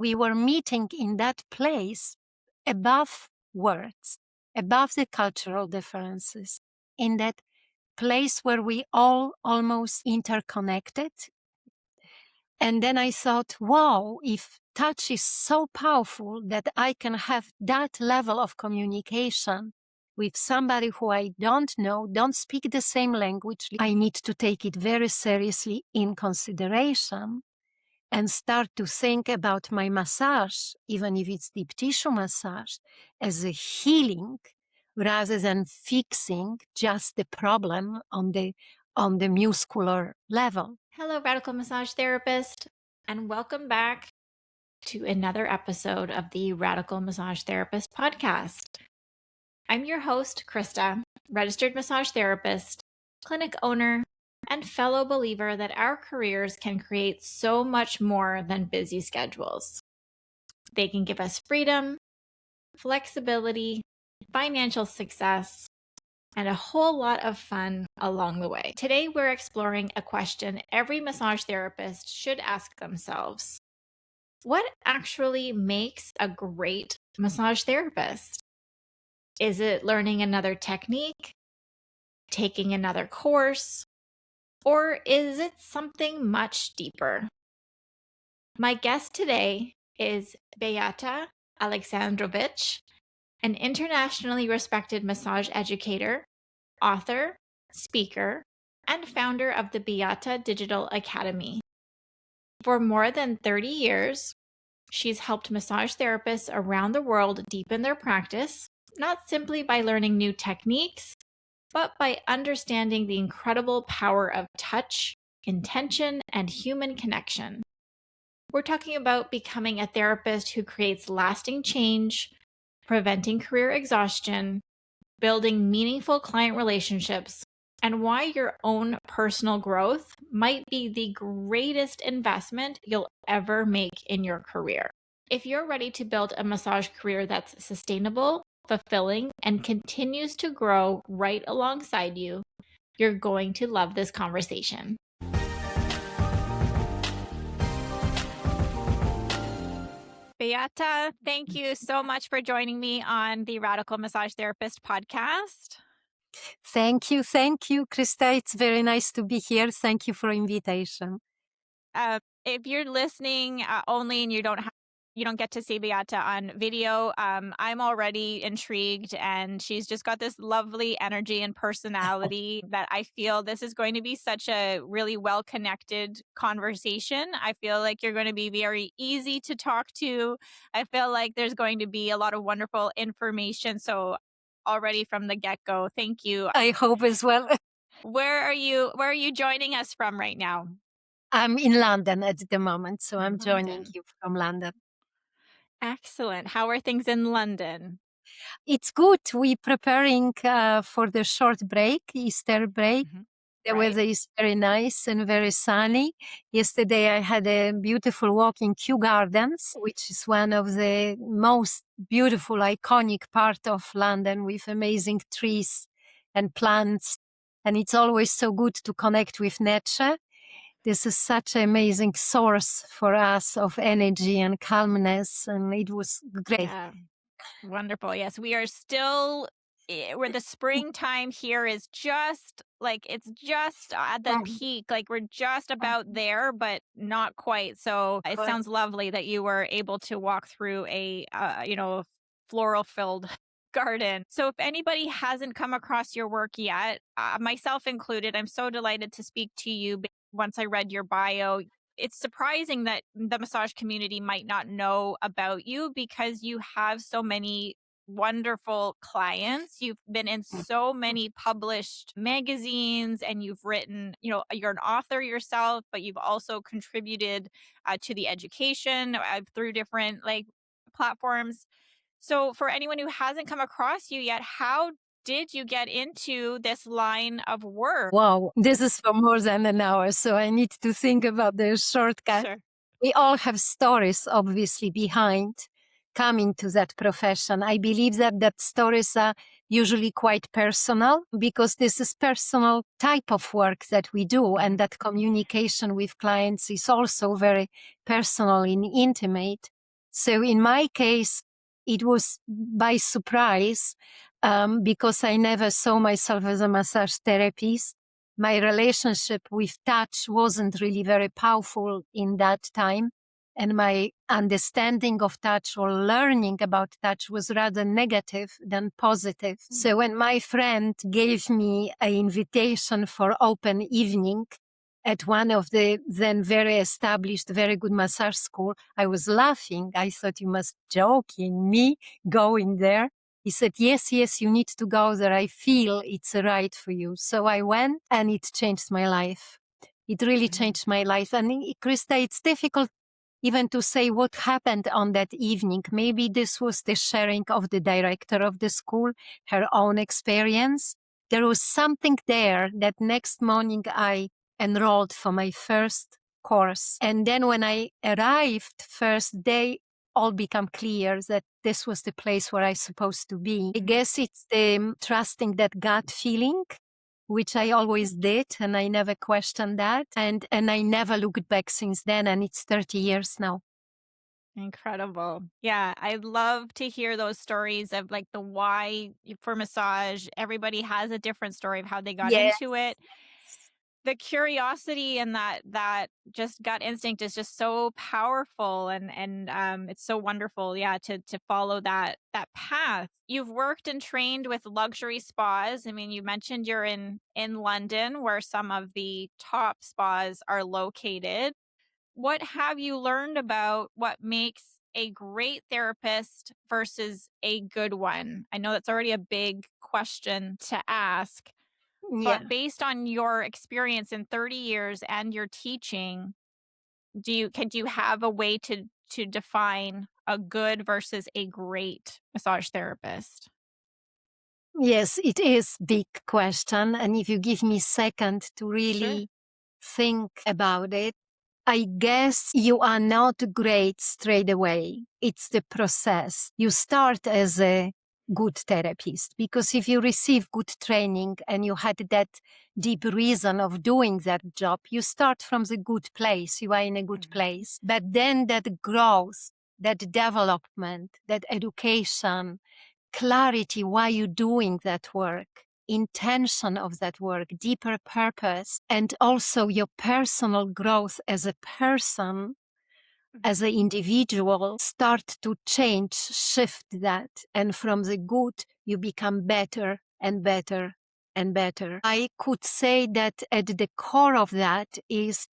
we were meeting in that place above words, above the cultural differences, in that place where we all almost interconnected. And then I thought, wow, if touch is so powerful that I can have that level of communication with somebody who I don't know, don't speak the same language, I need to take it very seriously in consideration and start to think about my massage, even if it's deep tissue massage, as a healing rather than fixing just the problem on the muscular level. Hello, Radical Massage Therapist, and welcome back to another episode of the Radical Massage Therapist podcast. I'm your host, Krista, registered massage therapist, clinic owner, and fellow believer that our careers can create so much more than busy schedules. They can give us freedom, flexibility, financial success, and a whole lot of fun along the way. Today, we're exploring a question every massage therapist should ask themselves. What actually makes a great massage therapist? Is it learning another technique, taking another course, or is it something much deeper? My guest today is Beata Aleksandrowicz, an internationally respected massage educator, author, speaker, and founder of the Beata Digital Academy. For more than 30 years, she's helped massage therapists around the world deepen their practice, not simply by learning new techniques, but by understanding the incredible power of touch, intention, and human connection. We're talking about becoming a therapist who creates lasting change, preventing career exhaustion, building meaningful client relationships, and why your own personal growth might be the greatest investment you'll ever make in your career. If you're ready to build a massage career that's sustainable, fulfilling, and continues to grow right alongside you, you're going to love this conversation. Beata, thank you so much for joining me on the Radical Massage Therapist podcast. Thank you, Krista. It's very nice to be here. Thank you for invitation. If you're listening only and you don't get to see Beata on video, I'm already intrigued, and she's just got this lovely energy and personality that I feel this is going to be such a really well-connected conversation. I feel like you're going to be very easy to talk to. I feel like there's going to be a lot of wonderful information. So already from the get-go, thank you. I hope as well. Where are you joining us from right now? I'm in London at the moment, so I'm joining you from London. Excellent. How are things in London? It's good. We're preparing for the short break, Easter break. Mm-hmm. The weather is very nice and very sunny. Yesterday I had a beautiful walk in Kew Gardens, which is one of the most beautiful, iconic part of London with amazing trees and plants. And it's always so good to connect with nature. This is such an amazing source for us of energy and calmness. And it was great. Yeah. Wonderful. Yes, we are still where the springtime here is just like it's just at the peak. Like we're just about there, but not quite. So it sounds lovely that you were able to walk through a floral filled garden. So if anybody hasn't come across your work yet, myself included, I'm so delighted to speak to you. Once I read your bio, it's surprising that the massage community might not know about you because you have so many wonderful clients. You've been in so many published magazines, and you've written, you're an author yourself, but you've also contributed to the education through different platforms. So for anyone who hasn't come across you yet, how did you get into this line of work? Wow, this is for more than an hour, so I need to think about the shortcut. Sure. We all have stories, obviously, behind coming to that profession. I believe that stories are usually quite personal because this is personal type of work that we do, and that communication with clients is also very personal and intimate. So in my case, it was by surprise, because I never saw myself as a massage therapist. My relationship with touch wasn't really very powerful in that time. And my understanding of touch or learning about touch was rather negative than positive. So when my friend gave me an invitation for open evening at one of the then very established, very good massage school, I was laughing. I thought, you must joking, me going there. He said, yes, yes, you need to go there. I feel it's right for you. So I went and it changed my life. It really changed my life. And Krista, it's difficult even to say what happened on that evening. Maybe this was the sharing of the director of the school, her own experience. There was something there that next morning I enrolled for my first course. And then when I arrived first day, all become clear that this was the place where I supposed to be. I guess it's the trusting that gut feeling, which I always did, and I never questioned that. And I never looked back since then, and it's 30 years now. Incredible. Yeah, I love to hear those stories of like the why for massage. Everybody has a different story of how they got Yes. into it. The curiosity and that just gut instinct is just so powerful, and it's so wonderful, yeah, to follow that path. You've worked and trained with luxury spas. I mean, you mentioned you're in London, where some of the top spas are located. What have you learned about what makes a great therapist versus a good one? I know that's already a big question to ask, Yeah. but based on your experience in 30 years and your teaching, do you have a way to define a good versus a great massage therapist? Yes, it is big question. And if you give me second to Sure. really think about it, I guess you are not great straight away. It's the process. You start as a good therapist because if you receive good training and you had that deep reason of doing that job, you start from the good place. You are in a good place. But then that growth, that development, that education, clarity why you're doing that work, intention of that work, deeper purpose, and also your personal growth as a person, as an individual, start to change, shift that. And from the good, you become better and better and better. I could say that at the core of that is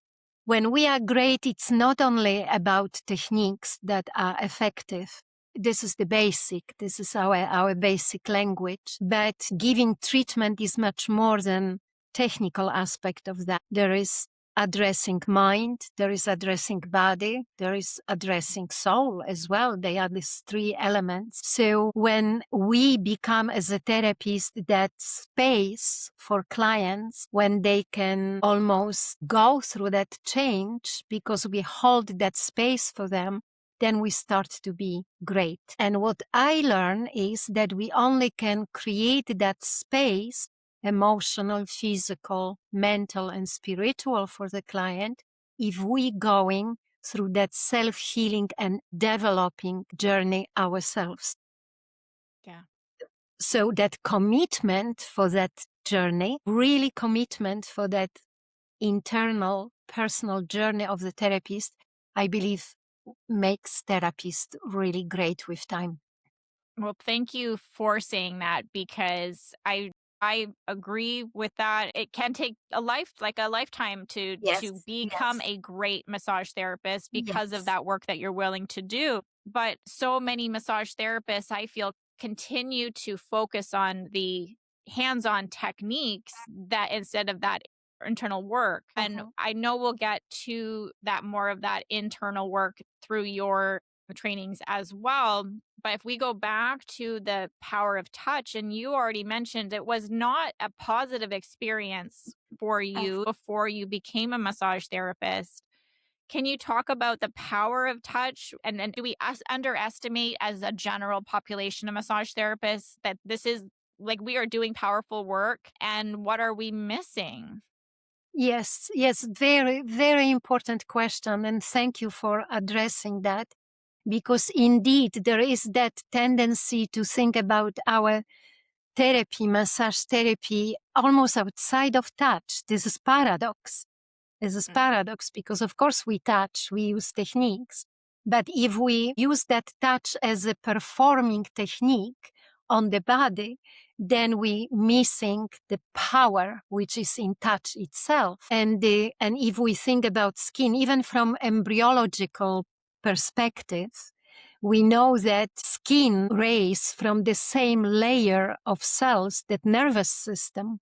when we are great, it's not only about techniques that are effective. This is the basic. This is our basic language. But giving treatment is much more than technical aspect of that. There is addressing mind, there is addressing body, there is addressing soul as well. They are these three elements. So when we become as a therapist that space for clients, when they can almost go through that change because we hold that space for them, then we start to be great. And what I learn is that we only can create that space, emotional, physical, mental, and spiritual for the client, if we going through that self-healing and developing journey ourselves. Yeah. So that commitment for that journey, really commitment for that internal personal journey of the therapist, I believe makes therapist really great with time. Well, thank you for saying that, because I agree with that. It can take a lifetime to Yes, become yes, a great massage therapist because of yes. that work that you're willing to do. But so many massage therapists, I feel, continue to focus on the hands-on techniques that instead of that internal work. And Mhm. I know we'll get to that more of that internal work through your trainings as well. But if we go back to the power of touch, and you already mentioned it was not a positive experience for you before you became a massage therapist. Can you talk about the power of touch? And do we underestimate as a general population of massage therapists that this is like we are doing powerful work? And what are we missing? Yes, yes, very, very important question. And thank you for addressing that. because indeed there is that tendency to think about our therapy, massage therapy, almost outside of touch. This is paradox. This is paradox because of course we touch, we use techniques. But if we use that touch as a performing technique on the body, then we missing the power which is in touch itself. And if we think about skin, even from embryological perspective, we know that skin rays from the same layer of cells that nervous system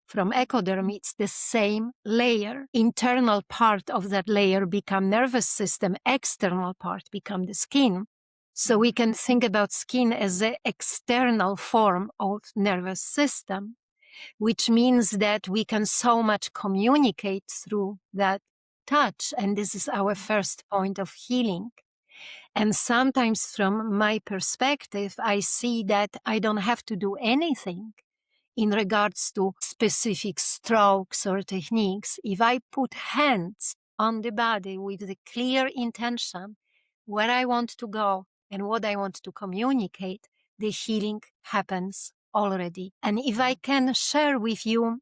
from ectoderm, it's the same layer. Internal part of that layer become nervous system, external part become the skin. So we can think about skin as an external form of nervous system, which means that we can so much communicate through that touch. And this is our first point of healing. And sometimes from my perspective, I see that I don't have to do anything in regards to specific strokes or techniques. If I put hands on the body with the clear intention where I want to go and what I want to communicate, the healing happens already. And if I can share with you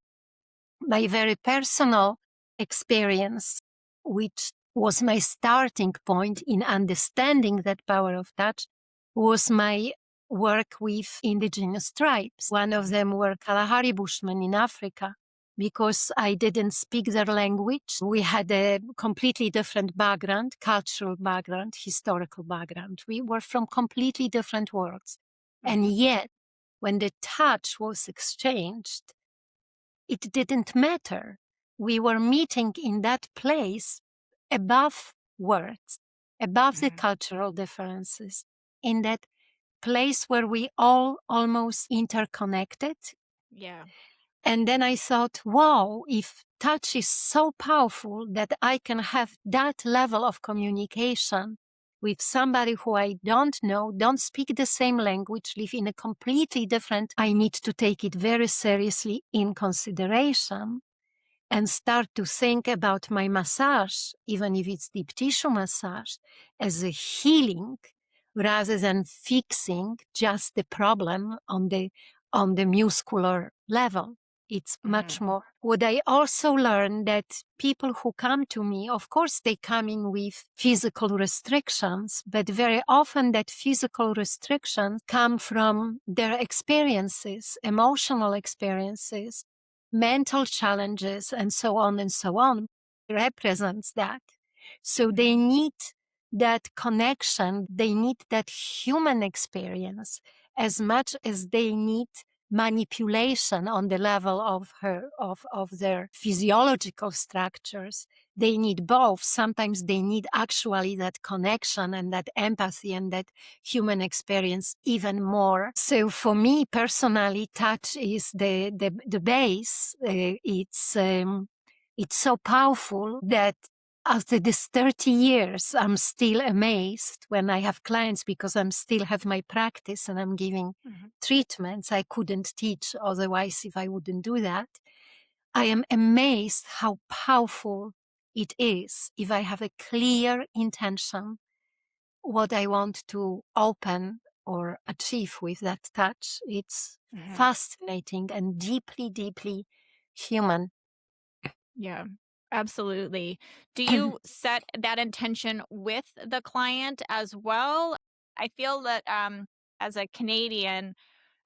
my very personal experience, which was my starting point in understanding that power of touch, was my work with indigenous tribes. One of them were Kalahari Bushmen in Africa. Because I didn't speak their language, we had a completely different background, cultural background, historical background. We were from completely different worlds. And yet, when the touch was exchanged, it didn't matter. We were meeting in that place above words, above the cultural differences, in that place where we all almost interconnected. Yeah. And then I thought, wow, if touch is so powerful that I can have that level of communication with somebody who I don't know, don't speak the same language, live in a completely different, I need to take it very seriously in consideration and start to think about my massage, even if it's deep tissue massage, as a healing rather than fixing just the problem on the muscular level. It's much more. What I also learned that people who come to me, of course, they come in with physical restrictions, but very often that physical restrictions come from their experiences, emotional experiences, mental challenges, and so on and so on. Represents that. So they need that connection, they need that human experience as much as they need manipulation on the level of their physiological structures. They need both. Sometimes they need actually that connection and that empathy and that human experience even more. So for me personally, touch is the base. It's so powerful that after this 30 years, I'm still amazed when I have clients because I'm still have my practice and I'm giving treatments. I couldn't teach otherwise if I wouldn't do that. I am amazed how powerful it is if I have a clear intention what I want to open or achieve with that touch. It's fascinating and deeply, deeply human. Yeah, absolutely. Do you set that intention with the client as well? I feel that as a Canadian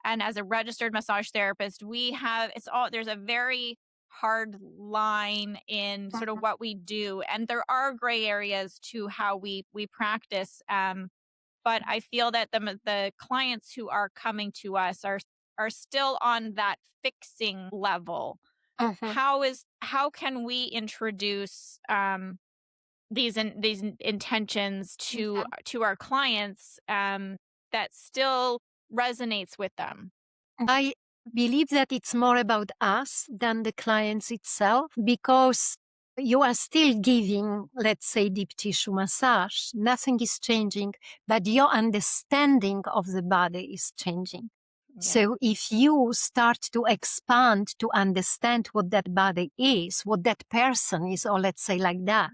and as a registered massage therapist, we have there's a very hard line in sort of what we do, and there are gray areas to how we practice. But I feel that the clients who are coming to us are still on that fixing level. How can we introduce these intentions to our clients that still resonates with them? I believe that it's more about us than the clients itself because you are still giving, let's say, deep tissue massage. Nothing is changing, but your understanding of the body is changing. Yeah. So if you start to expand to understand what that body is, what that person is, or let's say like that,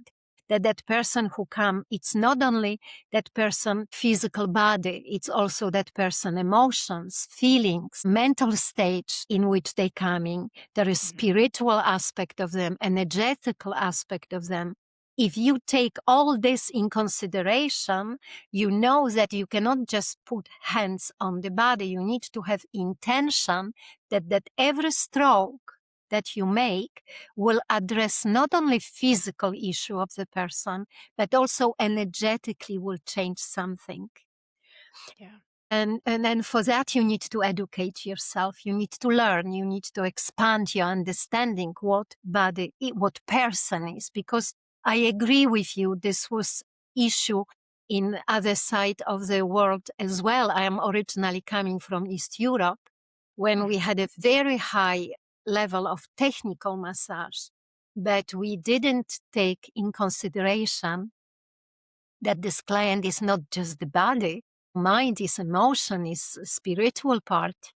that person who come, it's not only that person physical body, it's also that person emotions, feelings, mental stage in which they coming. There is spiritual aspect of them, energetical aspect of them. If you take all this in consideration, you know that you cannot just put hands on the body. You need to have intention that every stroke that you make will address not only physical issue of the person, but also energetically will change something. Yeah. And then for that, you need to educate yourself. You need to learn. You need to expand your understanding what person is. Because I agree with you, this was issue in other side of the world as well. I am originally coming from East Europe, when we had a very high level of technical massage, but we didn't take in consideration that this client is not just the body. Mind is emotion, is spiritual part.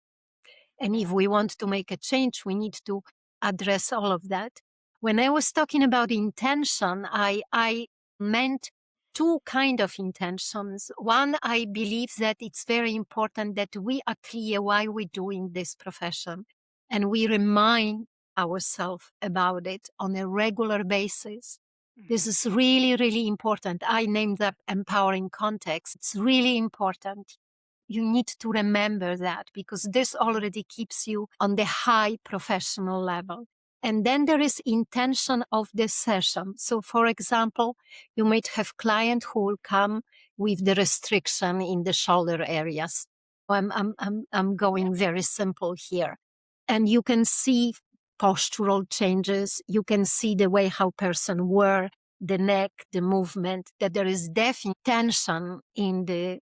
And if we want to make a change, we need to address all of that. When I was talking about intention, I meant two kind of intentions. One, I believe that it's very important that we are clear why we're doing this profession, and we remind ourselves about it on a regular basis. This is really, really important. I named that empowering context. It's really important. You need to remember that, because this already keeps you on the high professional level. And then there is intention of the session. So for example, you might have client who will come with the restriction in the shoulder areas. I'm going very simple here. And you can see postural changes. You can see the way how person wear the neck, the movement, that there is definite tension in the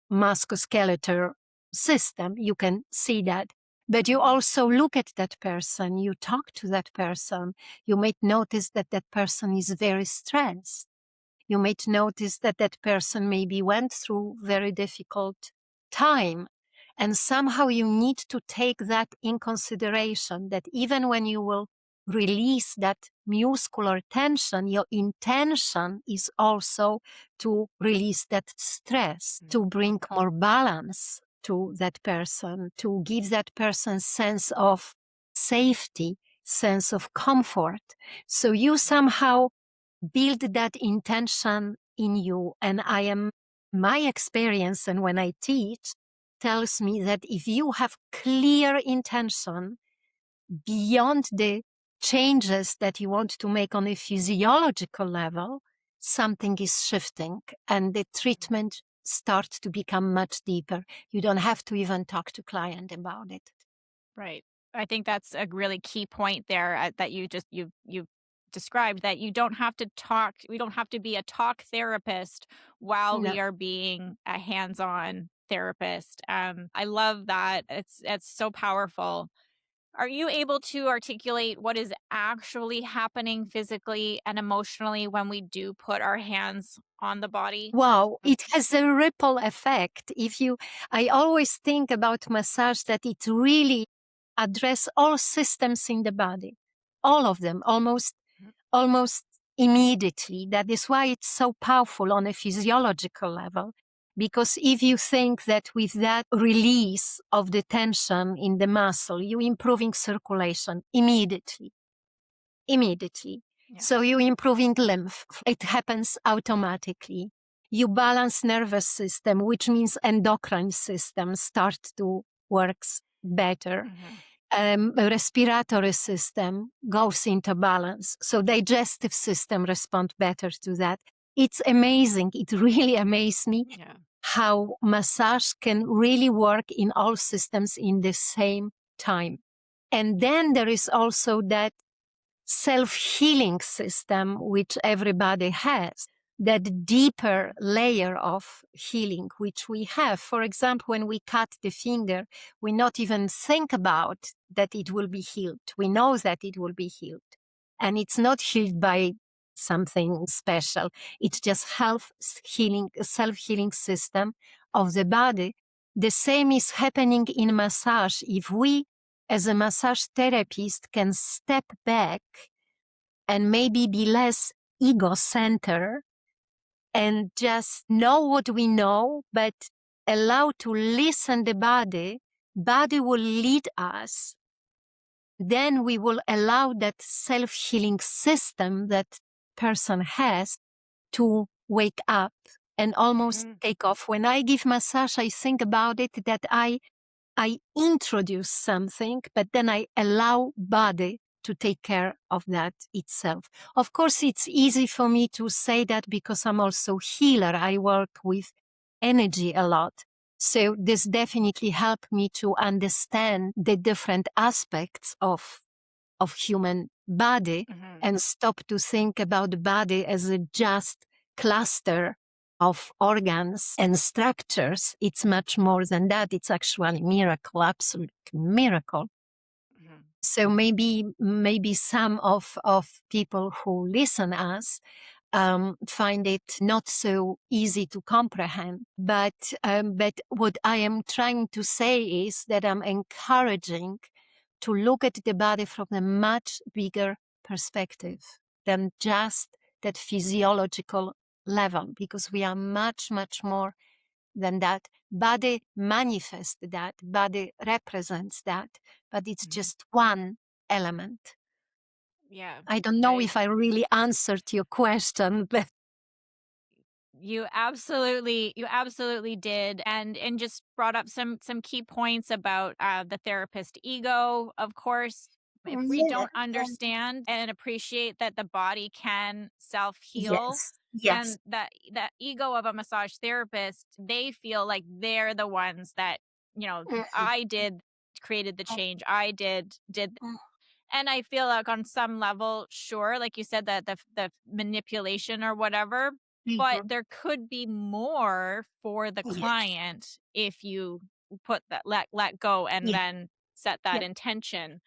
musculoskeletal system. You can see that. But you also look at that person, you talk to that person, you might notice that that person is very stressed. You might notice that that person maybe went through very difficult time. And somehow you need to take that in consideration, that even when you will release that muscular tension, your intention is also to release that stress, to bring more balance to that person, to give that person sense of safety, sense of comfort. So you somehow build that intention in you. And my experience, and when I teach, tells me that if you have clear intention beyond the changes that you want to make on a physiological level, something is shifting and the treatment starts to become much deeper. You don't have to even talk to client about it. Right. I think that's a really key point there, that you described, that you don't have to talk. We don't have to be a talk therapist while No. we are being a hands-on therapist. I love that. It's so powerful. Are you able to articulate what is actually happening physically and emotionally when we do put our hands on the body? Wow, it has a ripple effect. I always think about massage that it really address all systems in the body, all of them, almost immediately. That is why it's so powerful on a physiological level. Because if you think that with that release of the tension in the muscle, you're improving circulation immediately. Yeah. So you're improving lymph. It happens automatically. You balance nervous system, which means endocrine system start to works better. Respiratory system goes into balance. So digestive system respond better to that. It's amazing. It really amazes me Yeah. how massage can really work in all systems in the same time. And then there is also that self-healing system which everybody has, that deeper layer of healing which we have. For example, when we cut the finger, we not even think about that it will be healed. We know that it will be healed. And it's not healed by something special. It's just self-healing system of the body. The same is happening in massage. If we as a massage therapist can step back and maybe be less ego center and just know what we know, but allow to listen the body will lead us. Then we will allow that self-healing system that person has to wake up and almost take off. When I give massage, I think about it that I introduce something, but then I allow body to take care of that itself. Of course, it's easy for me to say that because I'm also healer. I work with energy a lot. So this definitely helped me to understand the different aspects of human body and stop to think about the body as a just cluster of organs and structures. It's much more than that. It's actually miracle, absolute miracle. So maybe some of people who listen us find it not so easy to comprehend. But what I am trying to say is that I'm encouraging to look at the body from a much bigger perspective than just that physiological level, because we are much, much more than that. Body manifests that, body represents that, but it's just one element. Yeah. I don't know if I really answered your question, but You absolutely did, and just brought up some key points about the therapist ego. Of course, if we yeah, don't understand and appreciate that the body can self heal, yes, yes, and that ego of a massage therapist, they feel like they're the ones that, I did created the change. I did And I feel like on some level, sure, like you said, that the manipulation or whatever, but there could be more for the yes, client if you put that let go and yeah, then set that yeah. intention.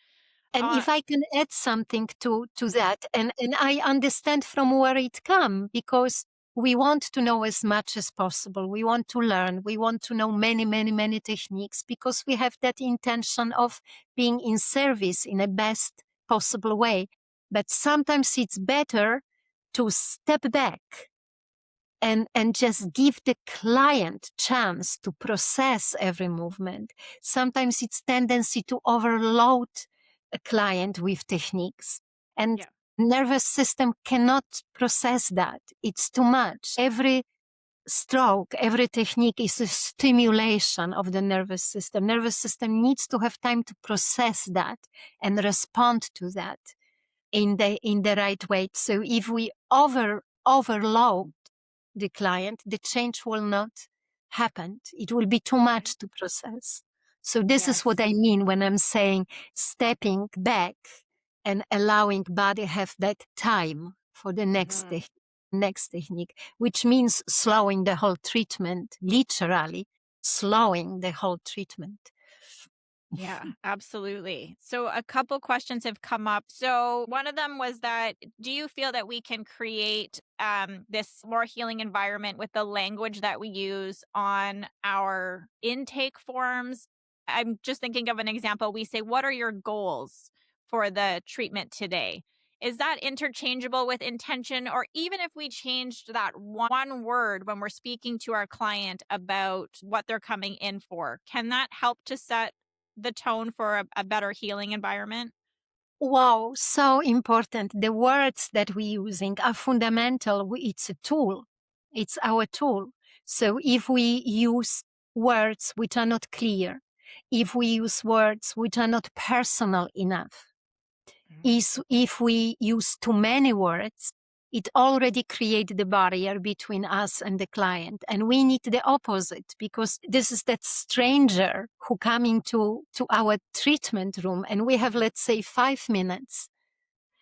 And Uh if I can add something to that, and I understand from where it comes, because we want to know as much as possible. We want to learn. We want to know many, many, many techniques because we have that intention of being in service in a best possible way. But sometimes it's better to step back and just give the client chance to process every movement. Sometimes it's tendency to overload a client with techniques, and yeah. nervous system cannot process that. It's too much. Every stroke, every technique is a stimulation of the nervous system. Nervous system needs to have time to process that and respond to that in the right way. So if we overload the client, the change will not happen. It will be too much to process. So this is what Yes. I mean when I'm saying stepping back and allowing body have that time for the next technique, which means slowing the whole treatment, literally slowing the whole treatment. Yeah, absolutely. So a couple questions have come up. So one of them was that, do you feel that we can create this more healing environment with the language that we use on our intake forms? I'm just thinking of an example. We say, what are your goals for the treatment today? Is that interchangeable with intention? Or even if we changed that one word when we're speaking to our client about what they're coming in for, can that help to set the tone for a better healing environment? Wow, so important. The words that we're using are fundamental. It's a tool. It's our tool. So if we use words which are not clear, if we use words which are not personal enough, is if we use too many words, it already creates the barrier between us and the client. And we need the opposite, because this is that stranger who come to our treatment room and we have, let's say, 5 minutes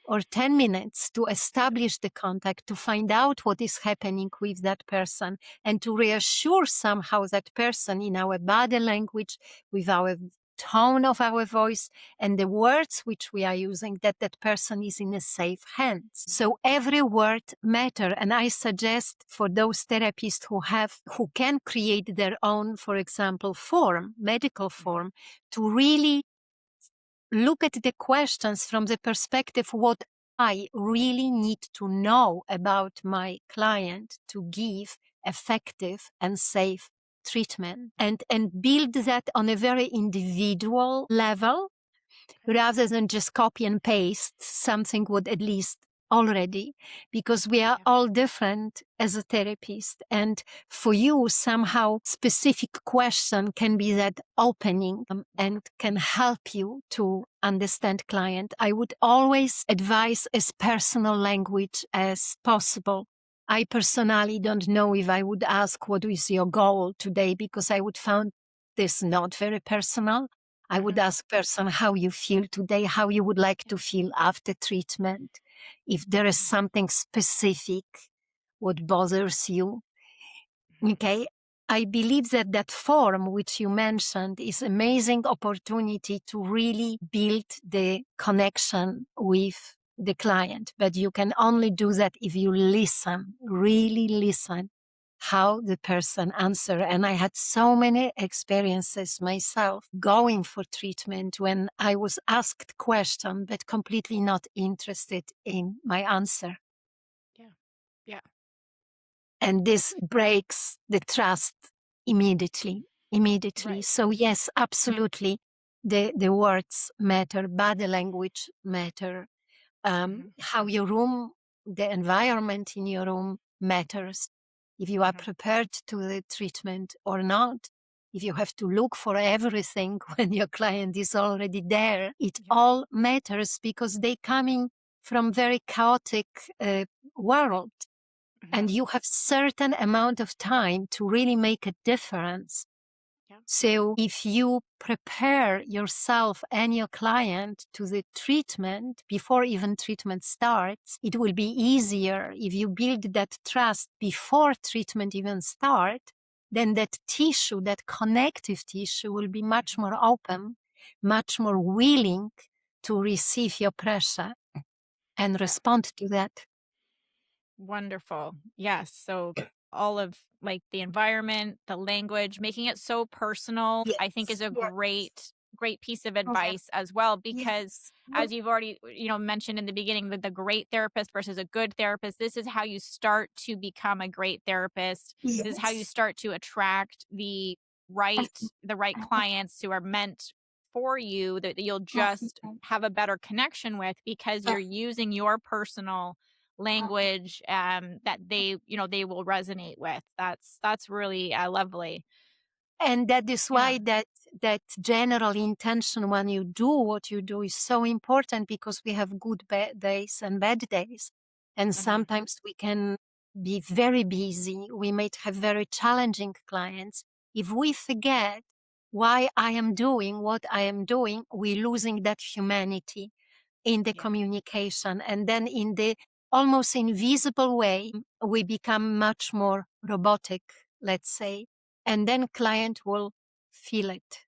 or 10 minutes to establish the contact, to find out what is happening with that person, and to reassure somehow that person in our body language, with our tone of our voice and the words which we are using, that that person is in a safe hands. So every word matter. And I suggest for those therapists who can create their own, for example, medical form, to really look at the questions from the perspective what I really need to know about my client to give effective and safe treatment, and build that on a very individual level Okay. rather than just copy and paste something would at least already, because we are Yeah. all different as a therapist. And for you, somehow specific question can be that opening, and can help you to understand client. I would always advise as personal language as possible. I personally don't know if I would ask what is your goal today, because I would find this not very personal. I would Mhm. ask person how you feel today, how you would like Yeah. to feel after treatment. If there is Mhm. something specific what bothers you. Mhm. Okay. I believe that that forum which you mentioned is amazing opportunity to really build the connection with the client. But you can only do that if you listen, really listen how the person answer. And I had so many experiences myself going for treatment when I was asked question, but completely not interested in my answer. Yeah. Yeah. And this breaks the trust immediately. Right. So yes, absolutely, the words matter, body language matter, Mhm. how your room, the environment in your room matters, if you are Mhm. prepared to the treatment or not, if you have to look for everything when your client is already there. It Yeah. all matters because they coming from very chaotic world, and Mhm. you have certain amount of time to really make a difference. Yeah. So if you prepare yourself and your client to the treatment before even treatment starts, it will be easier. If you build that trust before treatment even start, then that tissue, that connective tissue will be much Mhm. more open, much more willing to receive your pressure and Yeah. respond to that. Wonderful. Yes. So all of like the environment, the language, making it so personal, I think is Yes, a yes, great piece of yes, advice as well because yes, as you've already, mentioned in the beginning with the great therapist versus a good therapist, this is how you start to become a great therapist. This is how you yes. start to attract the right clients who are meant for you that you'll just have a better connection with because you're using your personal language that they will resonate with. That's really lovely. And that is Yeah. why that general intention when you do what you do is so important, because we have good days and bad days. And Hmm. sometimes we can be very busy. We might have very challenging clients. If we forget why I am doing what I am doing, we're losing that humanity in the Yeah. communication. And then in the almost invisible way, we become much more robotic, let's say. And then client will feel it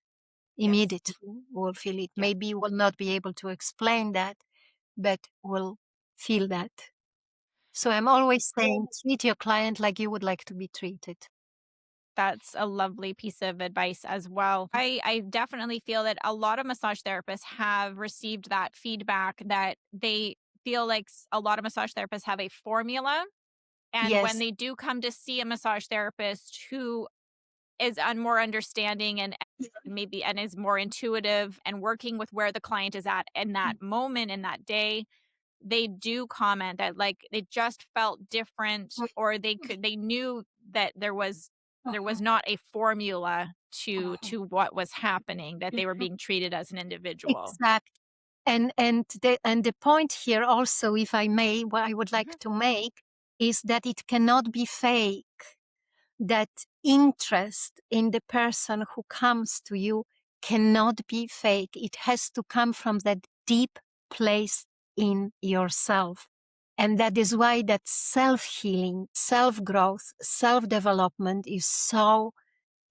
Yes. immediately, will feel it. Yeah. Maybe will not be able to explain that, but will feel that. So I'm always saying, treat your client like you would like to be treated. That's a lovely piece of advice as well. I definitely feel that a lot of massage therapists have received that feedback that they feel like a lot of massage therapists have a formula. And when Yes. they do come to see a massage therapist who is more understanding and maybe and is more intuitive and working with where the client is at in that moment in that day, they do comment that like they just felt different or they knew that there was not a formula to what was happening, that they were being treated as an individual. Exactly. And the point here also, if I may, what I would like Mhm. to make is that it cannot be fake. That interest in the person who comes to you cannot be fake. It has to come from that deep place in yourself. And that is why that self-healing, self-growth, self-development is so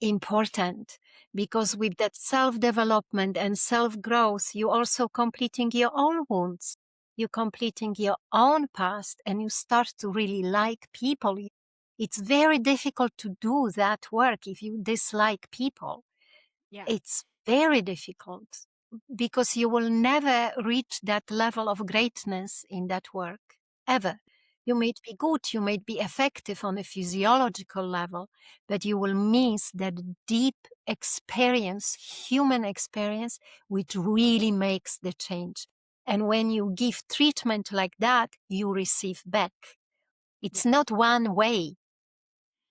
important, because with that self-development and self-growth, you also completing your own wounds. You're completing your own past, and you start to really like people. It's very difficult to do that work if you dislike people. Yeah. It's very difficult. because you will never reach that level of greatness in that work, ever. You might be good, you might be effective on a physiological level, but you will miss that deep experience, human experience, which really makes the change. And when you give treatment like that, you receive back. It's not one way.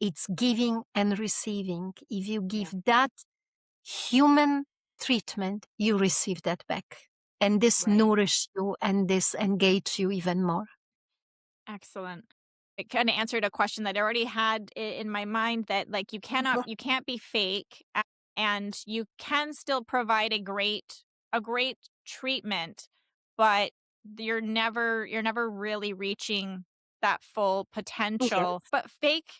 It's giving and receiving. If you give that human treatment, you receive that back. And this Right. nourish you and this engage you even more. Excellent. It kind of answered a question that I already had in my mind, that like you can't be fake, and you can still provide a great treatment, but you're never really reaching that full Yes. potential. But fake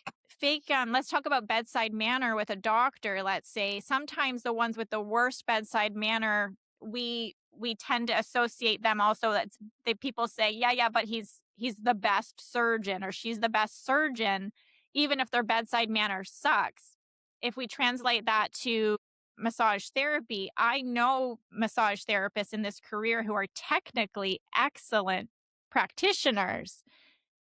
let's talk about bedside manner with a doctor. Let's say sometimes the ones with the worst bedside manner, we tend to associate them also. That people say, yeah, but he's the best surgeon, or she's the best surgeon, even if their bedside manner sucks. If we translate that to massage therapy, I know massage therapists in this career who are technically excellent practitioners,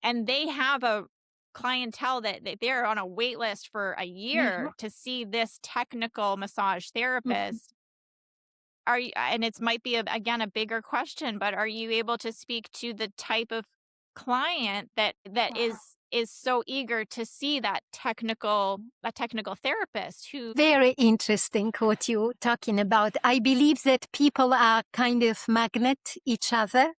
and they have a clientele that they're on a wait list for a Mhm. year to see this technical massage Mhm. therapist. Are you, and it might be again a bigger question, but are you able to speak to the type of client that is so eager to see that technical therapist who. Very interesting what you're talking about. I believe that people are kind of magnet each other,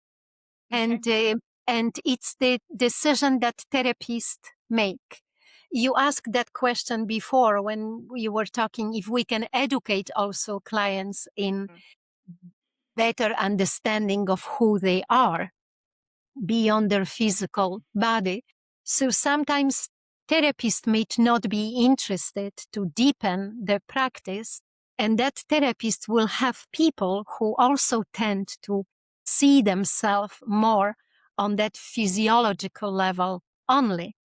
Okay. and it's the decision that therapists make. You asked that question before when you were talking if we can educate also clients in Mm. better understanding of who they are beyond their physical body. So sometimes therapists may not be interested to deepen their practice, and that therapist will have people who also tend to see themselves more on that physiological level only.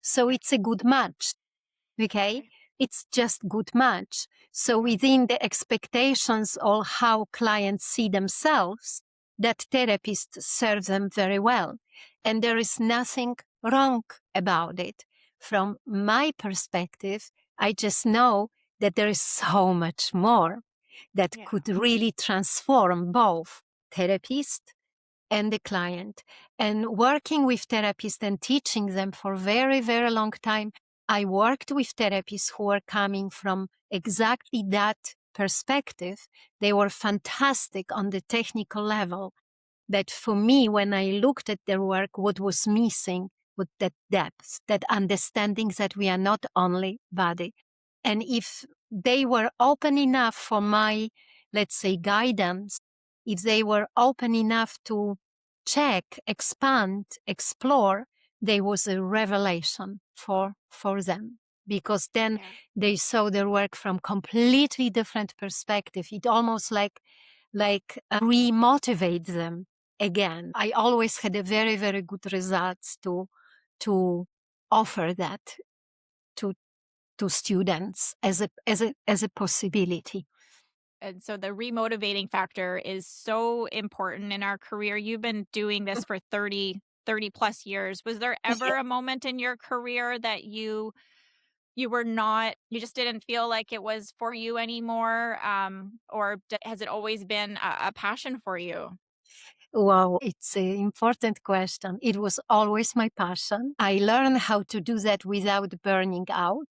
So Okay. it's a good match. Okay. Okay. It's just good match. So Yeah. within the expectations of how clients see themselves, that therapist serves them very well. And there is nothing wrong about it. From my perspective, I just know that there is so much more that Yeah. could really transform both therapist and the client. And working with therapists and teaching them for very, very long time, I worked with therapists who were coming from exactly that perspective. They were fantastic on the technical level. That for me, when I looked at their work, what was missing was that depth, that understanding that we are not only body. And if they were open enough for my, let's say, guidance, if they were open enough to check, expand, explore, there was a revelation for them. Because then Yeah. they saw their work from completely different perspective. It almost re-motivate them again. I always had a very, very good results to offer that to to students as a possibility. And so the remotivating factor is so important in our career. You've been doing this for 30 plus years. Was there Yeah. ever a moment in your career that you were not, you just didn't feel like it was for you anymore? Or has it always been a passion for you? Wow, it's an important question. It was always my passion. I learned how to do that without burning out.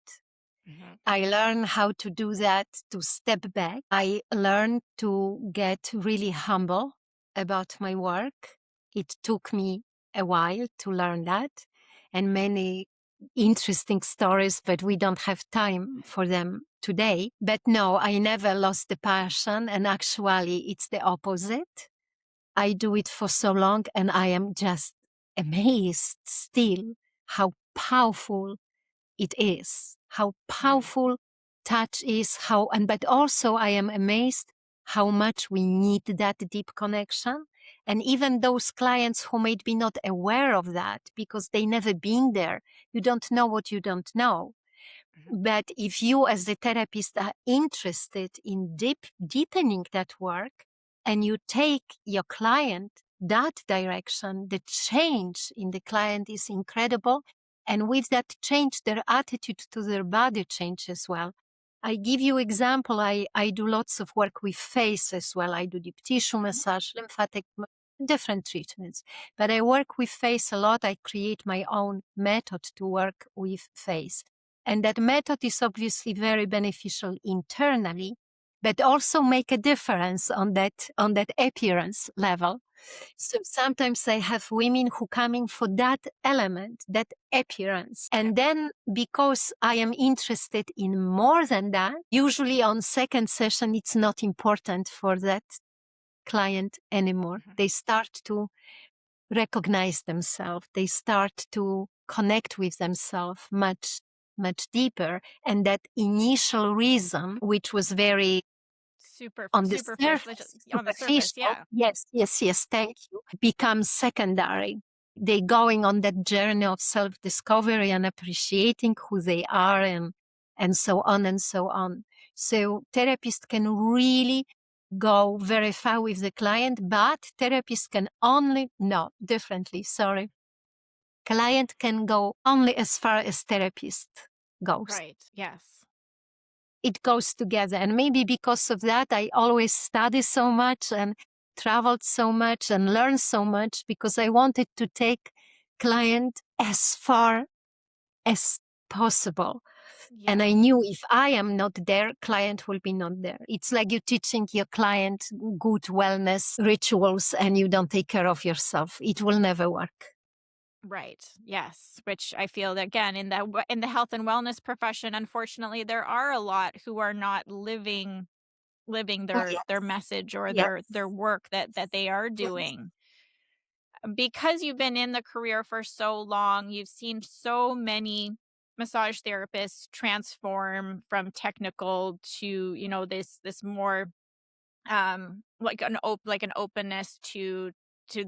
Mhm. I learned how to do that to step back. I learned to get really humble about my work. It took me a while to learn that and many interesting stories, but we don't have time for them today. But no, I never lost the passion. And actually, it's the opposite. I do it for so long and I am just amazed still how powerful it is, how Mhm. powerful touch is, but also I am amazed how much we need that deep connection. And even those clients who may be not aware of that because they never been there, you don't know what you don't know. Mhm. But if you as a therapist are interested in deepening that work, and you take your client that direction, the change in the client is incredible. And with that change, their attitude to their body change as well. I give you example. I do lots of work with face as well. I do deep tissue massage, lymphatic, different treatments. But I work with face a lot. I create my own method to work with face. And that method is obviously very beneficial internally, but also make a difference on that appearance level. So sometimes I have women who come in for that element, that appearance. And then because I am interested in more than that, usually on second session, it's not important for that client anymore. They start to recognize themselves. They start to connect with themselves much, much deeper. And that initial reason, which was very on the surface, on the surface, superficial, yes, thank you, becomes secondary. They going on that journey of self-discovery and appreciating who they are and so on and so on. So therapists can really go very far with the client, but therapists can only, no, differently, sorry. Client can go only as far as therapist goes. Right, yes. It goes together. And maybe because of that, I always study so much and traveled so much and learned so much because I wanted to take client as far as possible. Yeah. And I knew if I am not there, client will be not there. It's like you teaching your client good wellness rituals and you don't take care of yourself. It will never work. Right. Yes. Which I feel that, again, in the health and wellness profession, unfortunately, there are a lot who are not living their message or Yes. their work that they are doing. Because you've been in the career for so long, you've seen so many massage therapists transform from technical to, this more like an openness to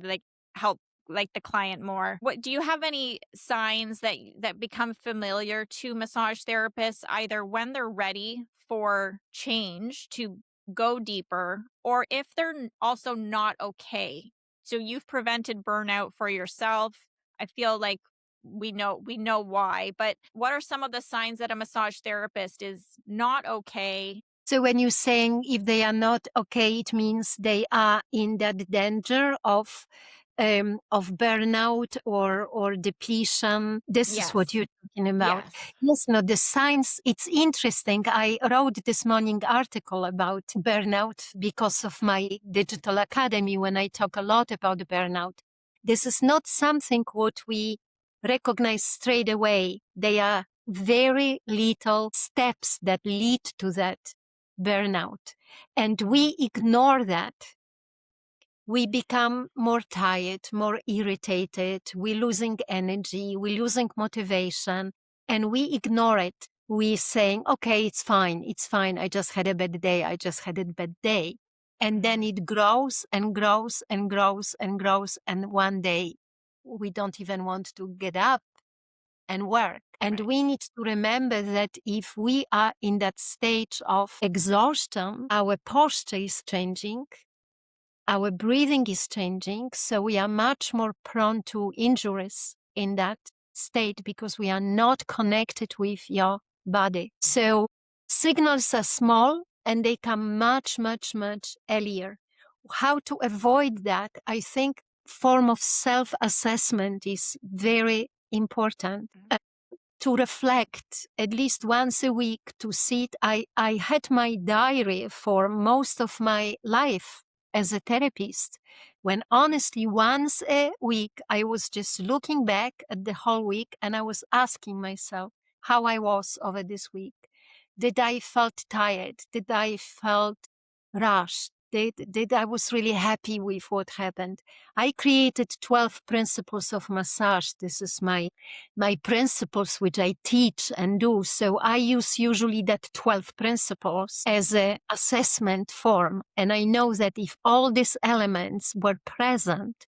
like help like the client more. What do you have any signs that become familiar to massage therapists, either when they're ready for change to go deeper, or if they're also not okay? So you've prevented burnout for yourself. I feel like we know why, but what are some of the signs that a massage therapist is not okay? So when you're saying if they are not okay, it means they are in that danger of burnout or depletion. This is what you're talking about. Yes. Yes, no, the signs, it's interesting. I wrote this morning article about burnout because of my digital academy when I talk a lot about burnout. This is not something what we recognize straight away. They are very little steps that lead to that burnout. And we ignore that. We become more tired, more irritated, we're losing energy, we're losing motivation, and we ignore it. We're saying, okay, it's fine, I just had a bad day, And then it grows and grows and grows and grows, and one day we don't even want to get up and work. And we need to remember that if we are in that stage of exhaustion, our posture is changing, our breathing is changing, so we are much more prone to injuries in that state because we are not connected with your body. So signals are small and they come much, much, much earlier. How to avoid that? I think form of self-assessment is very important. To reflect at least once a week, to sit. I had my diary for most of my life as a therapist, when honestly once a week I was just looking back at the whole week and I was asking myself how I was over this week. Did I felt tired? Did I felt rushed? Did I was really happy with what happened? I created 12 principles of massage. This is my principles which I teach and do. So I use usually that 12 principles as a assessment form. And I know that if all these elements were present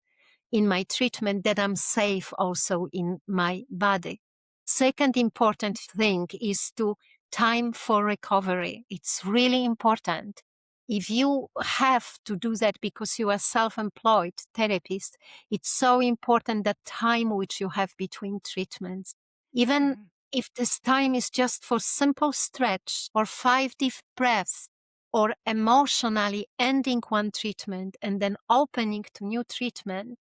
in my treatment, that I'm safe also in my body. Second important thing is to time for recovery. It's really important. if you have to do that because you are self-employed therapist, it's so important that time which you have between treatments. Even if this time is just for simple stretch or 5 deep breaths or emotionally ending one treatment and then opening to new treatment,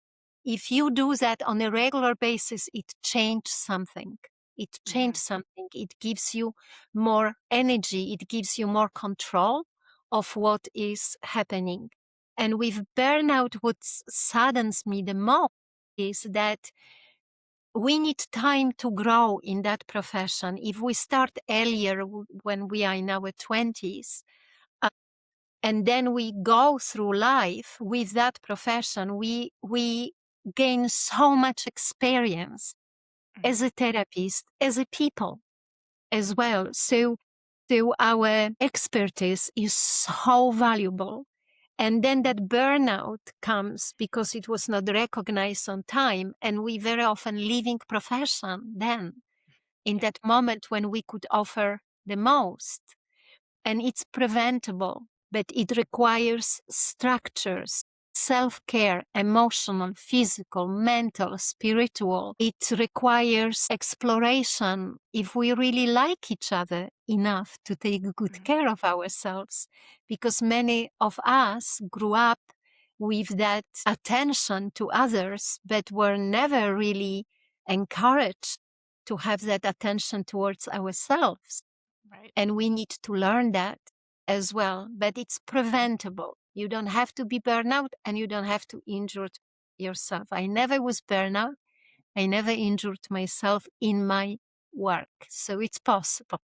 if you do that on a regular basis, it changes something. It changes something. It gives you more energy. It gives you more control of what is happening. And with burnout, what saddens me the most is that we need time to grow in that profession. If we start earlier when we are in our 20s, and then we go through life with that profession, we gain so much experience as a therapist, as a people as well. So our expertise is so valuable. And then that burnout comes because it was not recognized on time. And we very often leaving profession then in that moment when we could offer the most. And it's preventable, but it requires structures, self-care, emotional, physical, mental, spiritual. It requires exploration if we really like each other enough to take good care of ourselves, because many of us grew up with that attention to others, but were never really encouraged to have that attention towards ourselves. Right. And we need to learn that as well. But it's preventable. You don't have to be burnout and you don't have to injure yourself. I never was burnout. I never injured myself in my work. So it's possible.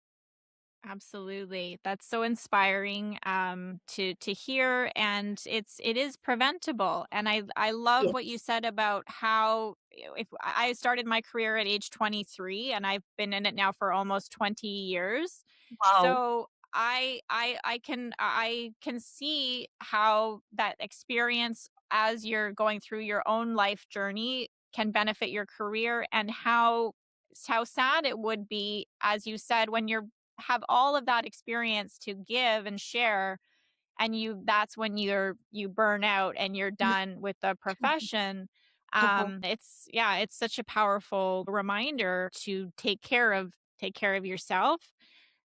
Absolutely. That's so inspiring to hear, and it is preventable. And I love what you Yes. said about how if I started my career at age 23 and I've been in it now for almost 20 years. Wow. So I can see how that experience as you're going through your own life journey can benefit your career, and how sad it would be, as you said, when you're have all of that experience to give and share, and that's when you burn out and you're Yeah. done with the profession. Mhm. It's such a powerful reminder to take care of yourself.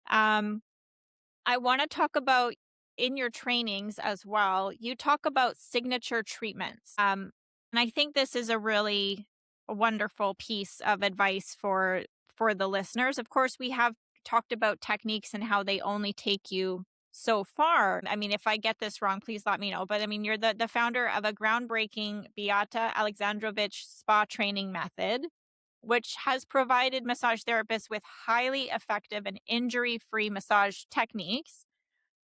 um I want to talk about, in your trainings as well, you talk about signature treatments. And I think this is a really wonderful piece of advice for the listeners. Of course, we have talked about techniques and how they only take you so far. I mean, if I get this wrong, please let me know. But I mean, you're the founder of a groundbreaking Beata Aleksandrowicz spa training method, which has provided massage therapists with highly effective and injury free massage techniques,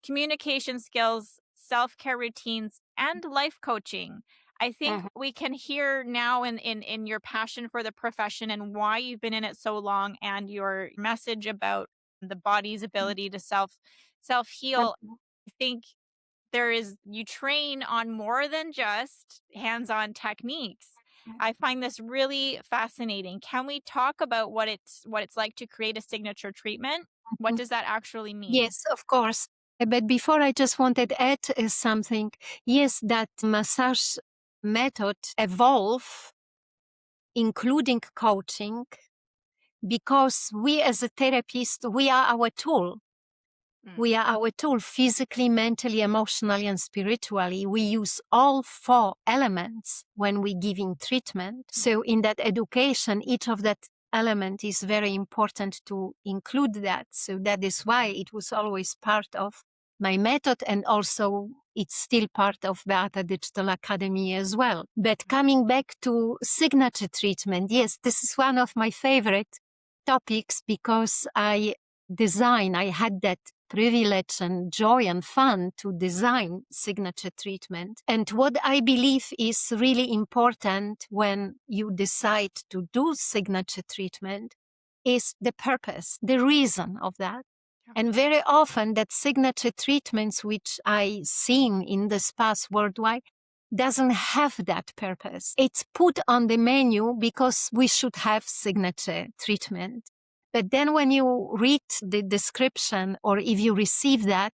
communication skills, self care routines, and life coaching. I think Mhm. we can hear now in your passion for the profession and why you've been in it so long, and your message about the body's ability to self heal. Mhm. I think you train on more than just hands-on techniques. I find this really fascinating. Can we talk about what it's like to create a signature treatment? What Mhm. does that actually mean? Yes, of course. But before, I just wanted to add something. Yes, that massage method evolve, including coaching, because we as a therapist, we are our tool. Mm, We are our tool physically, mentally, emotionally, and spiritually. We use all 4 elements when we giving treatment. So in that education, each of that element is very important to include that. So that is why it was always part of my method, and also it's still part of Beata Digital Academy as well. But coming back to signature treatment, yes, this is one of my favorite topics because I had that privilege and joy and fun to design signature treatment. And what I believe is really important when you decide to do signature treatment is the purpose, the reason of that. yeah, And very often that signature treatments, which I seen in the spas worldwide, doesn't have that purpose. It's put on the menu because we should have signature treatment. But then when you read the description or if you receive that,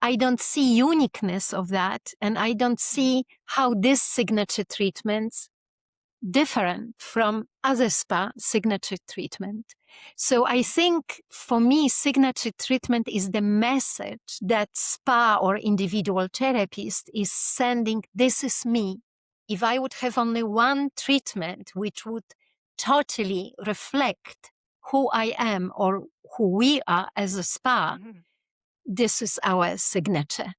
I don't see uniqueness of that, and I don't see how this signature treatments different from other spa signature treatment. So I think for me, signature treatment is the message that spa or individual therapist is sending. This is me. If I would have only one treatment which would totally reflect who I am or who we are as a spa, this is our signature.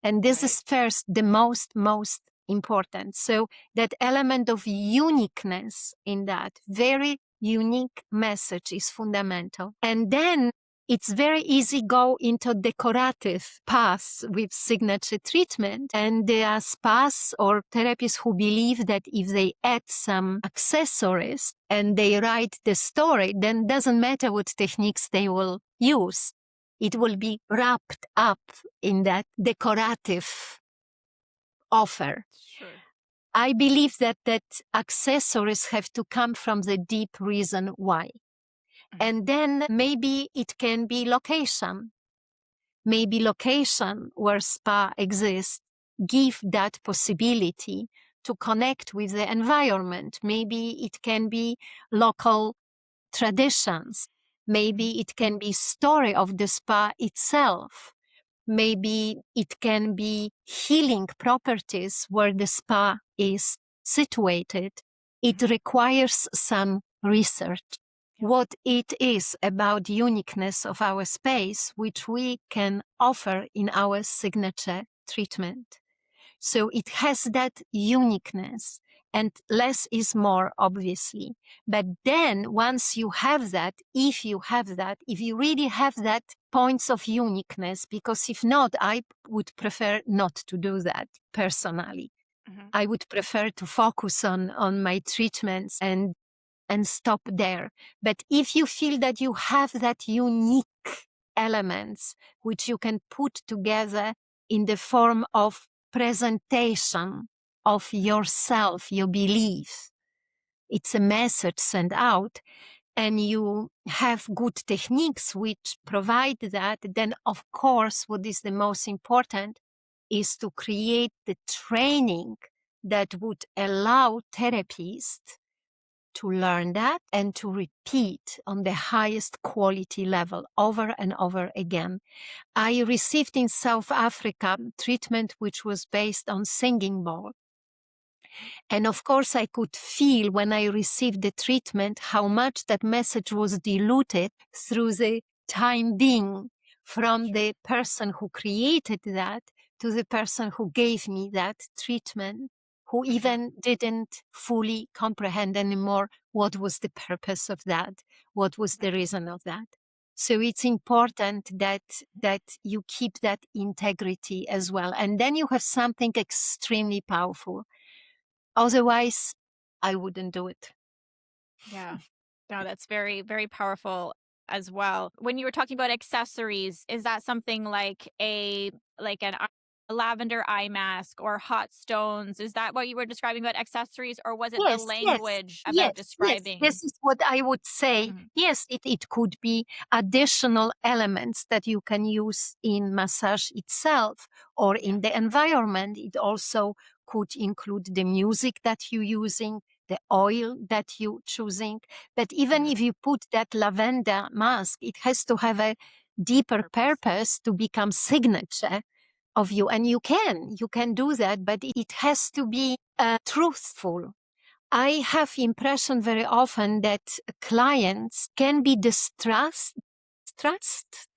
And this is first the most important. So that element of uniqueness in that very unique message is fundamental. And then it's very easy go into decorative paths with signature treatment. And there are spas or therapists who believe that if they add some accessories and they write the story, then doesn't matter what techniques they will use. It will be wrapped up in that decorative offer. Sure. I believe that accessories have to come from the deep reason why. And then maybe it can be location. Maybe location where spa exists give that possibility to connect with the environment. Maybe it can be local traditions. Maybe it can be story of the spa itself. Maybe it can be healing properties where the spa is situated. It requires some research. What it is about uniqueness of our space, which we can offer in our signature treatment. So it has that uniqueness, and less is more, obviously. But then once you have that, if you really have that points of uniqueness, because if not, I would prefer not to do that personally. I would prefer to focus on my treatments and stop there. But if you feel that you have that unique elements which you can put together in the form of presentation of yourself, your belief, it's a message sent out, and you have good techniques which provide that, then of course what is the most important is to create the training that would allow therapists to learn that and to repeat on the highest quality level over and over again. I received in South Africa treatment which was based on singing bowl. And of course, I could feel when I received the treatment how much that message was diluted through the time being from the person who created that to the person who gave me that treatment, who even didn't fully comprehend anymore what was the purpose of that, what was the reason of that. So it's important that you keep that integrity as well. And then you have something extremely powerful. Otherwise, I wouldn't do it. Yeah. No, that's very, very powerful as well. When you were talking about accessories, is that something like a lavender eye mask or hot stones? Is that what you were describing about accessories, or was it the language about describing? This is what I would say. Yes, it could be additional elements that you can use in massage itself or in the environment. It also could include the music that you're using, the oil that you're choosing. But even if you put that lavender mask, it has to have a deeper purpose to become signature of you. And you can do that, but it has to be truthful. I have impression very often that clients can be distrust.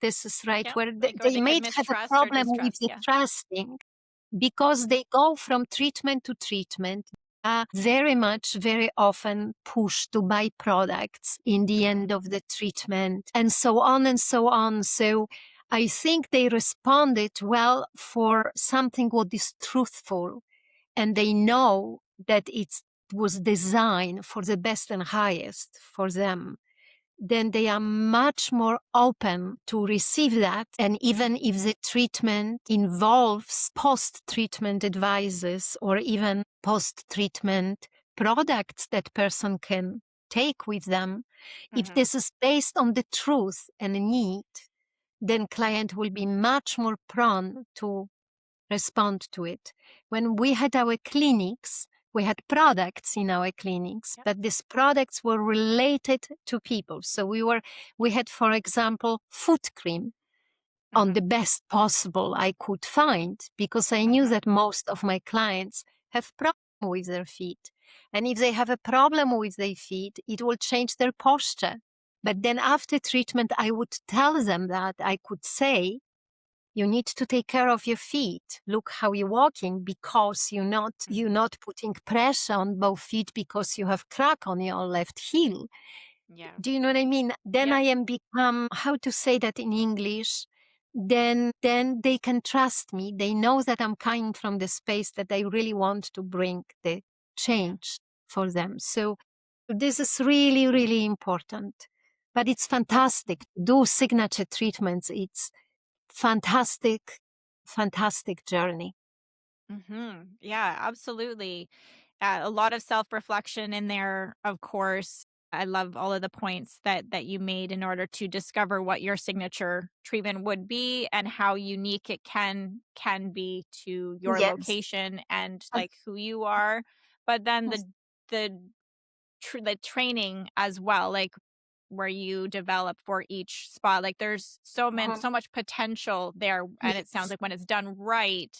This is right, Yep. where Like, or they they could might have a mistrust or problem with distrust. the Yeah. trusting because they go from treatment to treatment. Are very often pushed to buy products in the end of the treatment and so on and so on. So I think they responded well for something what is truthful, and they know that it was designed for the best and highest for them. Then they are much more open to receive that. And even if the treatment involves post-treatment advices or even post-treatment products that person can take with them, if this is based on the truth and need, then client will be much more prone to respond to it. When we had our clinics, we had products in our clinics, Yep. but these products were related to people. So we had, for example, foot cream on Mhm. the best possible I could find, because I knew Mhm. that most of my clients have problem with their feet. And if they have a problem with their feet, it will change their posture. But then after treatment, I would tell them that I could say, you need to take care of your feet. Look how you're walking, because you're Mhm. not putting pressure on both feet because you have crack on your left heel. Yeah. Do you know what I mean? Then Yep. I am become, how to say that in English? Then they can trust me. They know that I'm coming from the space that I really want to bring the Yeah. change for them. So this is really, really important. But it's That's fantastic. Do signature treatments. It's fantastic, fantastic journey. Yeah, absolutely. A lot of self-reflection in there, of course. I love all of the points that you made in order to discover what your signature treatment would be and how unique it can be to your Yes. location and Um, like who you are. But then yes. the the training as well, like where you develop for each spot. Like there's Mhm. so much potential there, and it sounds Yes. like when it's done right,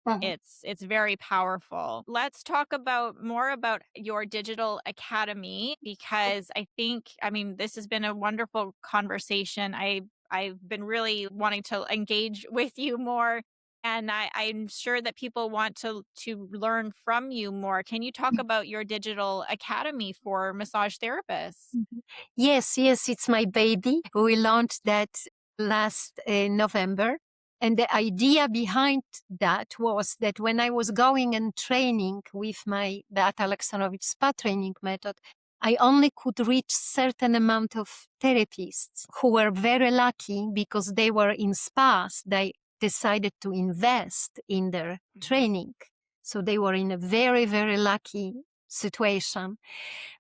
Mhm. it's very powerful. Let's talk about more about your digital academy because I mean this has been a wonderful conversation. I've been really wanting to engage with you more and I'm sure that people want to learn from you more. Can you talk about your digital academy for massage therapists? Mhm. Yes, yes, it's my baby. We launched that last November. And the idea behind that was that when I was going and training with my Beata Aleksandrowicz spa training method, I only could reach certain amount of therapists who were very lucky because they were in spas. They decided to invest in their Mhm. training. So they were in a very, very lucky situation.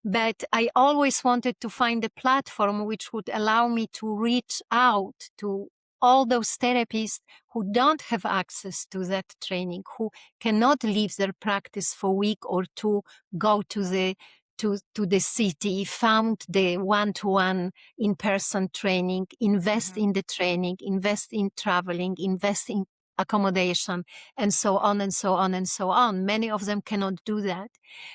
But I always wanted to find a platform which would allow me to reach out to all those therapists who don't have access to that training, who cannot leave their practice for a week or two, go to the city, found the one-to-one in-person training, invest Mhm. in the training, invest in traveling, invest in accommodation, and so on and so on and so on. Many of them cannot do that.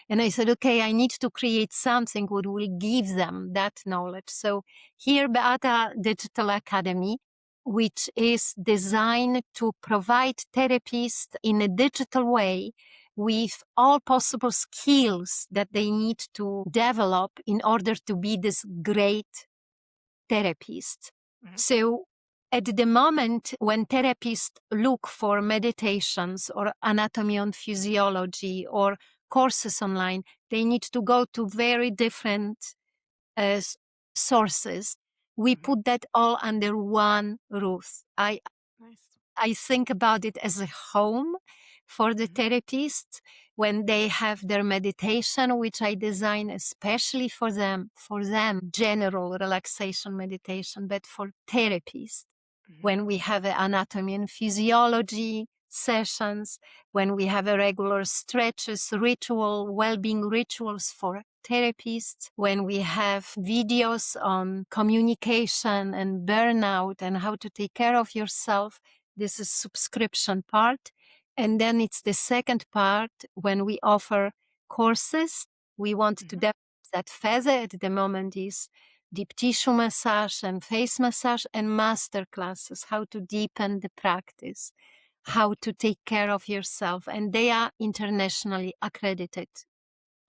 And I said, okay, I need to create something what will give them that knowledge. So here, Beata Digital Academy, which is designed to provide therapists in a digital way with all possible skills that they need to develop in order to be this great therapist. Mhm. So at the moment when therapists look for meditations or anatomy and physiology or courses online, they need to go to very different uh, s- sources. We Mhm. put that all under one roof. Nice. I think about it as a home for the Mhm. therapists when they have their meditation, which I design especially for them, general relaxation meditation, but for therapists. Mhm. When we have a anatomy and physiology sessions, when we have a regular stretches, well-being rituals for therapists, when we have videos on communication and burnout and how to take care of yourself. This is subscription part. And then it's the second part when we offer courses. We want to Mhm. develop that further. At the moment is deep tissue massage and face massage and master classes, how to deepen the practice, how to take care of yourself. And they are internationally accredited,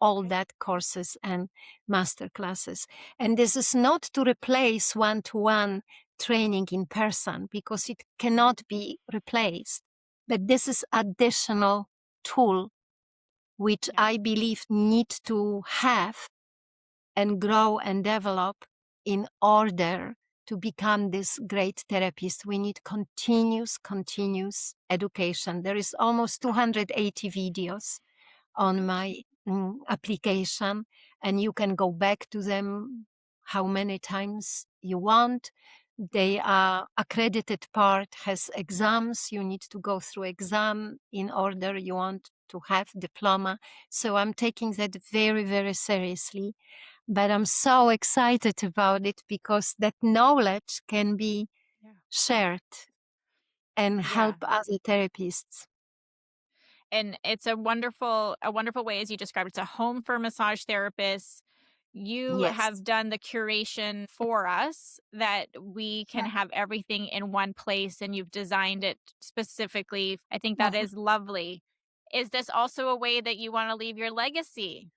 all Okay. that courses and master classes. And this is not to replace one-to-one training in person because it Mhm. cannot be replaced. But this is additional tool which Yeah. I believe need to have and grow and develop in order to become this great therapist. We need continuous education. There is almost 280 videos on Nice. my application, and you can go back to them how many times you want. They are accredited part has exams. You need to go through exam in order you want to have diploma. So I'm taking that very, very seriously. But I'm so excited about it because that knowledge can be Yeah. shared and Yeah. help other therapists. And it's a wonderful way, as you described. It's a home for massage therapists. You Yes. have done the curation for us that we can Yeah. have everything in one place, and you've designed it specifically. I think that Mhm. is lovely. Is this also a way that you want to leave your legacy?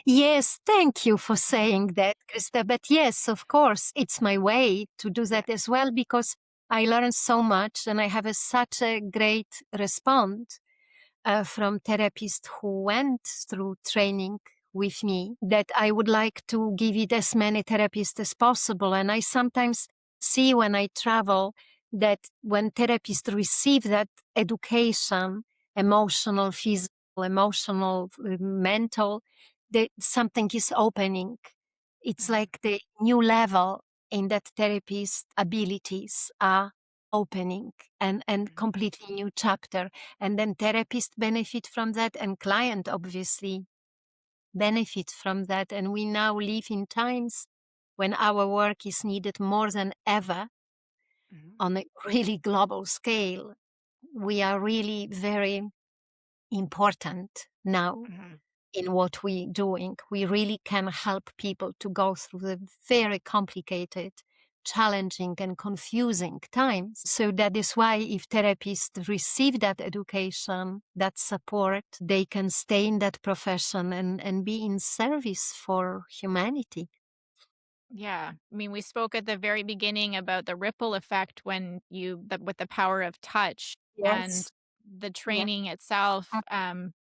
Yes, thank you for saying that, Krista. But yes, of course, it's my way to do Yeah. that as well because I learned so much and I have such a great response from therapists who went through training with me that I would like to give it as many therapists as possible. And I sometimes see when I travel that when therapists receive that education, emotional, physical, emotional, mental, that something is opening. It's Mhm. like the new level in that therapist abilities are opening and Mhm. completely new chapter. And then therapists benefit from that and client obviously benefit from that. And we now live in times when our work is needed more than ever Mhm. on a really global scale. We are really very important now Mhm. in what we're doing. We really can help people to go through the very complicated, challenging, and confusing times. So that is why if therapists receive that education, that support, they can stay in that profession and be in service for humanity. Yeah. I mean, we spoke at the very beginning about the ripple effect when with the power of touch and Yes. the Yes. training itself, and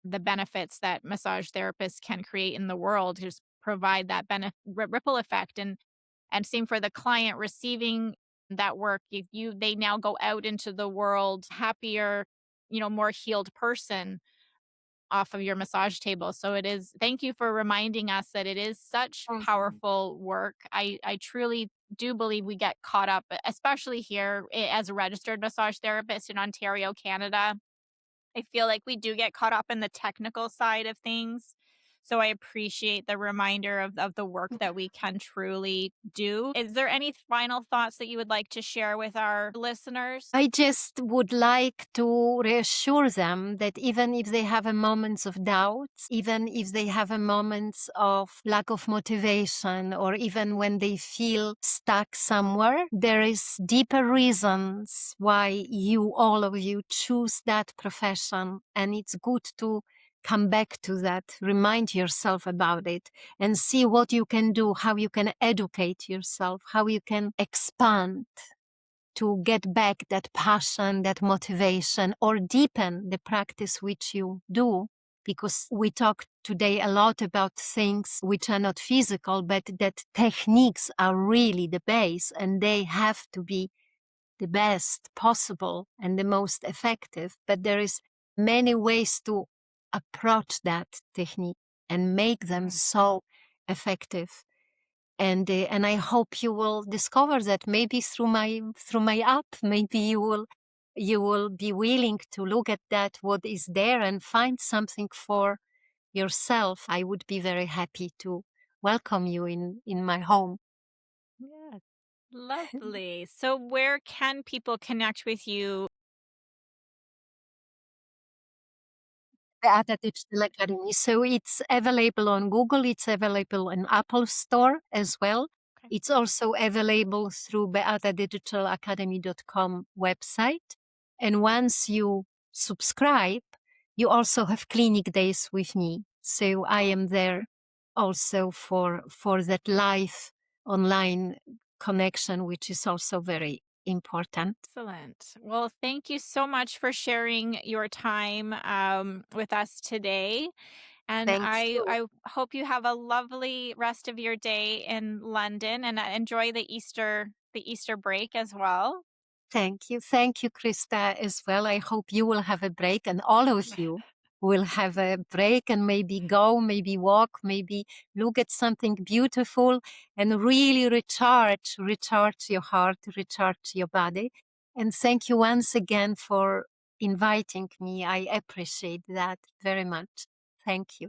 the benefits that massage therapists can create in the world, just provide that ripple effect. And same for the client receiving that work. If they now go out into the world happier, more healed person off of your massage table. So it is, thank you for reminding us that it is such Mhm. powerful work. I truly do believe we get caught up, especially here as a registered massage therapist in Ontario, Canada. I feel like we do get caught up in the technical side of things. So I appreciate the reminder of the work that we can truly do. Is there any final thoughts that you would like to share with our listeners? I just would like to reassure them that even if they have a moments of doubt, even if they have a moments of lack of motivation, or even when they feel stuck somewhere, there is deeper reasons why all of you choose that profession. And it's good to come back to that, remind yourself about it and see what you can do, how you can educate yourself, how you can expand to get back that passion, that motivation, or deepen the practice which you do. Because we talk today a lot about things which are not physical, but that techniques are really the base and they have to be the best possible and the most effective. But there is many ways to approach that technique and make them Mhm. so effective. And I hope you will discover that maybe through my app. Maybe you will be willing to look at that what is there and find something for yourself. I would be very happy to welcome you in my home. Yeah. Lovely. So where can people connect with you? Beata Digital Academy. So it's available on Google, it's available in Apple Store as well. Okay. It's also available through beatadigitalacademy.com website. And once you subscribe, you also have clinic days with me. So I Oh, am there also for that live online connection, which is also very important. excellent. Well, thank you so much for sharing your time with us today. And Thank you. I hope you have a lovely rest of your day in London and enjoy the Easter break as well. Thank you. Thank you, Krista, as well. I hope you will have a break and all of you. we'll have a break and maybe go, maybe walk, maybe look at something beautiful and really recharge your heart, recharge your body. And thank you once again for inviting me. I appreciate that very much. Thank you.